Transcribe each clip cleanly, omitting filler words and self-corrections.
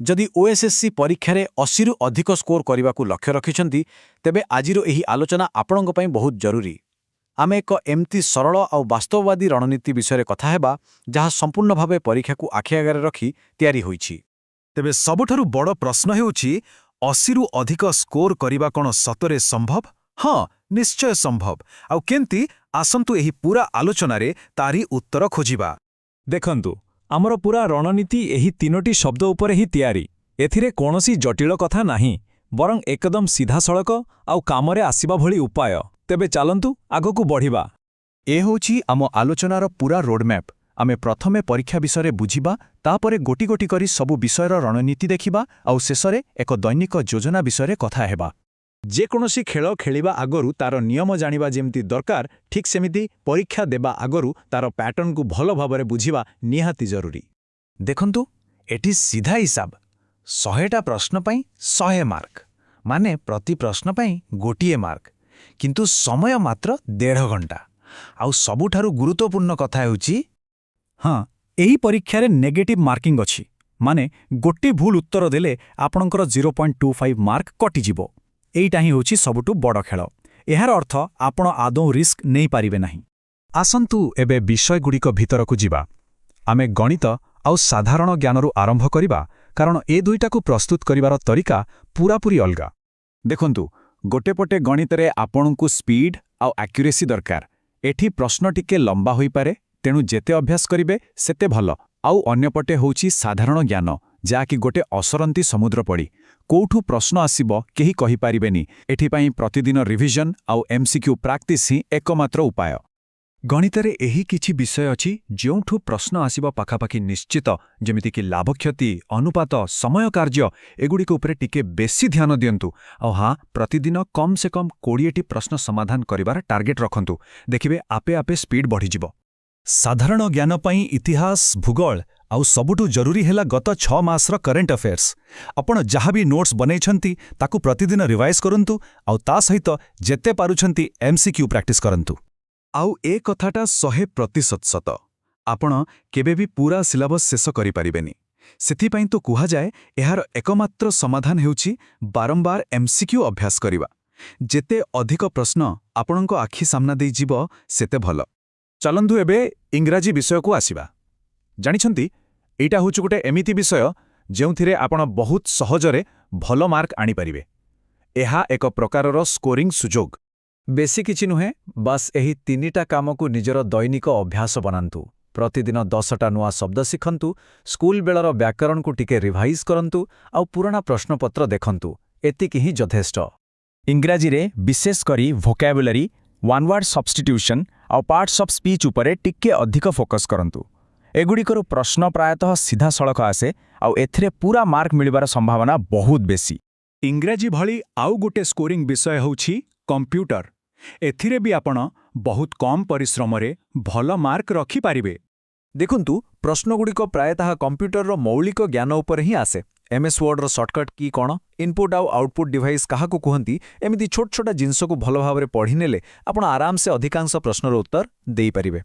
जदि ओएसएससी परीक्षार 80 रु अधिक स्कोर करने को लक्ष्य रखिंट तेबे आजिर यही आलोचना आपण बहुत जरूरी। आम एक एमती सरल और वास्तववादी रणनीति विषय कथा हेबा जहाँ संपूर्ण भावे परीक्षा को आखि आगे रखी तैयारी होईछि। तेबे सबुठारु बड़ प्रश्न हेउछि 80 रु अधिक स्कोर करिबा कोन सतरे संभव? हाँ, निश्चय संभव। आउ केंती आसंतु एही पूरा आलोचना रे तारी उत्तर खोजिबा। देखंतु आमर पूरा रणनीति एही तीनोटी शब्द उपरे ही तैयारी। एथिरे कोनोसी जटिल कथा नाही, बरं एकदम सीधा सड़क आउ कामरे आसीबा भली उपाय। तेबे चालंतु आगकू बढ़िबा। ए होछि आम आलोचनार पूरा रोडमैप। आमे प्रथमे परीक्षा विषय बुझिबा, तापरे गोटी गोटी करी सबु विषयर रणनीति देखिबा, आउ शेषरे एक दैनिक योजना विषय कथा हेबा। जे कोनोसी खेल खेलिबा आगरु तार नियम जानिबा जेमती दरकार, ठीक सेमिति परीक्षा देबा आगरु तार पैटर्न को भलो भाबरे बुझिबा निहाती जरूरी। देखंतु एटी सीधा हिसाब 100टा प्रश्न पई 100 मार्क, माने प्रति प्रश्न पई गोटिए मार्क, किंतु समय मात्र 1.5 घंटा। आउ सबुठारु गुरुत्वपूर्ण कथा हेउछि हाँ, एही परीक्षा रे नेगेटिव मार्किंग अछि, माने गोटे भूल उत्तर देले आपणकर 0.25 मार्क कटि जिवो। एइटा ही होछि सबुठु बड़ खेल। एहार अर्थ आपण आदौ रिस्क नहीं पारिबे नाही। आसंतु एबे विषय गुड़िक भितरकू जिबा। आमे गणित आउ साधारण ज्ञानरू आरंभ करिबा, कारण ए दुईटाकू प्रस्तुत करिवार तरीका पूरापूरी अलगा। देखंतु गोटे पटे गणित रे आपणकू स्पीड आउ एक्यूरेसी दरकार। एठी प्रश्न टिके लंबा होई पारे, तेणु जेते अभ्यास करिवे सेते भल। आउ अन्यपटे होउछि साधारण ज्ञान, जाकि गोटे असरंती समुद्र पड़ी। कोठू प्रश्न आसीबो केही कहि पारिबेनी। एठी पई प्रतिदिन रिविजन आउ एमसीक्यू प्रैक्टिस ही एकमात्र उपाय। गणितरे एही किछि विषय अछि जोंठू प्रश्न आसीबो पाखापाखि निश्चित, जेमिति कि लाभ क्षति, अनुपात, समय कार्य, एगुड़िक उपरे टिके बेसी ध्यान दियंतु। आउ हाँ, प्रतिदिन कम से कम 20टी प्रश्न समाधान करिवार टार्गेट रखंतु। देखिबे आपे आपे स्पीड बढ़ी जिवो। साधारण ज्ञान पई इतिहास, भूगोल आउ सबुठु जरूरी हेला गत 6 मासर करेंट अफेयर्स। आपण जहाँ भी नोट्स बनैछंती ताकू प्रतिदिन रिवाइज करंतु, आउ ता सहित जेते पारुछंती एमसीक्यू प्रैक्टिस करंतु। आउ ए कथाटा 100% सत। आपण केबे भी पूरा सिलेबस शेष करि पारिबेनी। सेथिपई तो कुहा जाए एहार एकमात्र समाधान हेउछि बारंबार एमसीक्यू अभ्यास करिबा। जेते अधिक प्रश्न आपणको आखि सामना देई जिवो सेते भल। चलंतु एबे इंग्राजी विषय को आसीबा। जानिछंती एटा होछु गोटे एमिति विषय जेउथिरे आपण बहुत सहजरे भलो मार्क आनी पारिबे। एहा एक प्रकारर स्कोरिंग सुजोग। बेसी किछि नुहे, बस एही 3टा काम को निजर दैनिक अभ्यास बनांतु। प्रतिदिन 10टा नुआ शब्द शिखंतु, स्कूल बेलर व्याकरण को टिके रिवाइज करंतु, आउ पुराना प्रश्नपत्र देखंतु। एतिकी ही यथेष्ट। इंग्राजी रे विशेष करी वोकैबुलरी, वन वर्ड सब्स्टिट्यूशन आउ पार्ट्स ऑफ स्पीच उपरे टिके अधिक फोकस करंतु। एगुड़िकर प्रश्न प्रायतः सीधा सड़क आसे, आउ एथिरे पूरा मार्क मिलिबार संभावना बहुत बेसी। इंग्राजी भली आउ गोटे स्कोरिंग विषय होछि कंप्यूटर। एथिरे भी आपण बहुत कम परिश्रम रे भल मार्क रखि पारिबे। देखंतु प्रश्नगुड़िक प्रायतः कंप्यूटर मौलिक ज्ञान उपर ही आसे। एमएस वर्ड रो शॉर्टकट की कौन, इनपुट आउ आउटपुट डिवाइस कहा को कहती, एमती छोट छोटा जिनस को भल भाव पढ़ी नेले आपण आराम से अधिकांश प्रश्नर उत्तर दे पारिबे।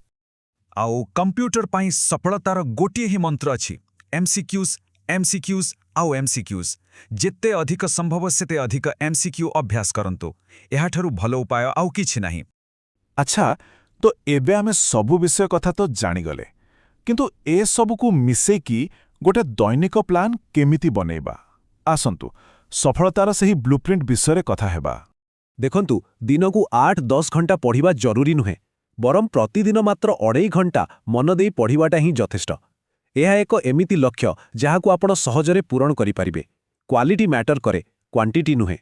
आउ कंप्यूटर पाई सफलतार गोटिए ही मंत्र अछि, एमसीक्यूज एमसीक्यूज आउ एमसीक्यूज। जेते अधिक संभव सेते अधिक एमसीक्यू अभ्यास करंतु। एहाठारु भलो उपाय आउ किछि नाही। अच्छा, तो एबे आमे सबु विषय कथा तो जानी गले, किंतु ए सबु को मिसे की गोटे दैनिक प्लान केमिति बनेबा? आसंतु सफलतार सही ब्लूप्रिंट विषय कथा हेबा। देखंतु दिन को 8-10 घंटा पढ़िबा जरूरी नुहे, बरम प्रतिदिन मात्र 2.5 घंटा मन देई पढ़िबाटा ही यथेष्ट। यह एक एमिति लक्ष्य जहाकू आपण सहजरे पूरण करि पारिबे। क्वालिटी मैटर करे, क्वांटिटी नुहे।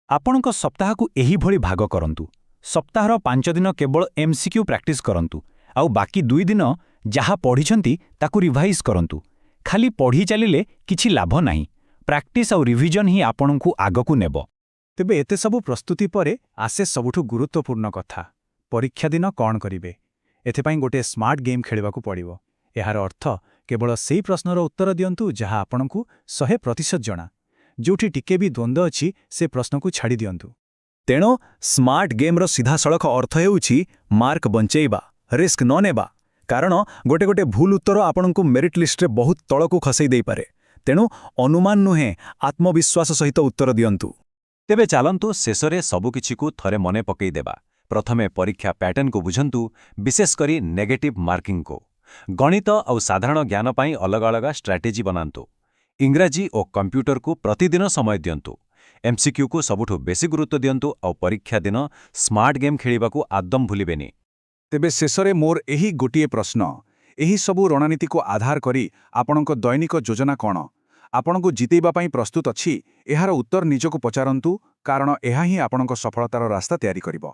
आपणक सप्ताह को एही भली भाग करंतु। सप्ताहर 5 दिन केवल एमसीक्यू प्रैक्टिस करंतु, आउ बाकी 2 दिन जहा पढ़िछंती ताकू रिवाइज करंतु। खाली पढ़ी चलिले किछि लाभ नाही। प्रैक्टिस आउ रिविजन ही आपणकू आगकू नेबो। तेबे एते सबु प्रस्तुति परे आसे सबुठु गुरुत्वपूर्ण कथा, परीक्षा दिन कौन करिवे। एथेपाई गोटे स्मार्ट गेम खेलिबाकू पड़िबो। एहार अर्थ केवल सेही प्रश्नर उत्तर दियंतु जहा आपणकू 100% जणा। जोठी टिके भी द्वंद्व अछि से प्रश्न को छाड़ी दियंतु। तेणु स्मार्ट गेम्र सीधा सड़क अर्थ हेउछि मार्क बंचेइबा, रिस्क न नेबा। कारण गोटे गोटे भूल उत्तर आपणकू मेरिट लिस्ट रे बहुत तळकू खसई देई पारे। ତେଣୁ ଅନୁମାନ ନୁହେଁ ଆତ୍ମବିଶ୍ୱାସ ସହିତ ଉତ୍ତର ଦିଅନ୍ତୁ। ତେବେ ଚାଲନ୍ତୁ ଶେଷରେ ସବୁକିଛିକୁ ଥରେ ମନେ ପକାଇଦେବା। ପ୍ରଥମେ ପରୀକ୍ଷା ପ୍ୟାଟର୍ନକୁ ବୁଝନ୍ତୁ, ବିଶେଷ କରି ନେଗେଟିଭ୍ ମାର୍କିଂକୁ। ଗଣିତ ଆଉ ସାଧାରଣ ଜ୍ଞାନ ପାଇଁ ଅଲଗା ଅଲଗା ଷ୍ଟ୍ରାଟେଜି ବନାନ୍ତୁ। ଇଂରାଜୀ ଓ କମ୍ପ୍ୟୁଟରକୁ ପ୍ରତିଦିନ ସମୟ ଦିଅନ୍ତୁ। ଏମ୍ସିକ୍ୟୁକୁ ସବୁଠୁ ବେଶୀ ଗୁରୁତ୍ୱ ଦିଅନ୍ତୁ ଆଉ ପରୀକ୍ଷା ଦିନ ସ୍ମାର୍ଟ ଗେମ୍ ଖେଳିବାକୁ ଆଦମ ଭୁଲିବେନି। ତେବେ ଶେଷରେ ମୋର ଏହି ଗୋଟିଏ ପ୍ରଶ୍ନ, ଏହି ସବୁ ରଣନୀତିକୁ ଆଧାର କରି ଆପଣଙ୍କ ଦୈନିକ ଯୋଜନା କ'ଣ? ଆପଣଙ୍କୁ ଜିତେଇବା ପାଇଁ ପ୍ରସ୍ତୁତ ଅଛି? ଏହାର ଉତ୍ତର ନିଜକୁ ପଚାରନ୍ତୁ, କାରଣ ଏହା ହିଁ ଆପଣଙ୍କ ସଫଳତାର ରାସ୍ତା ତିଆରି କରିବ।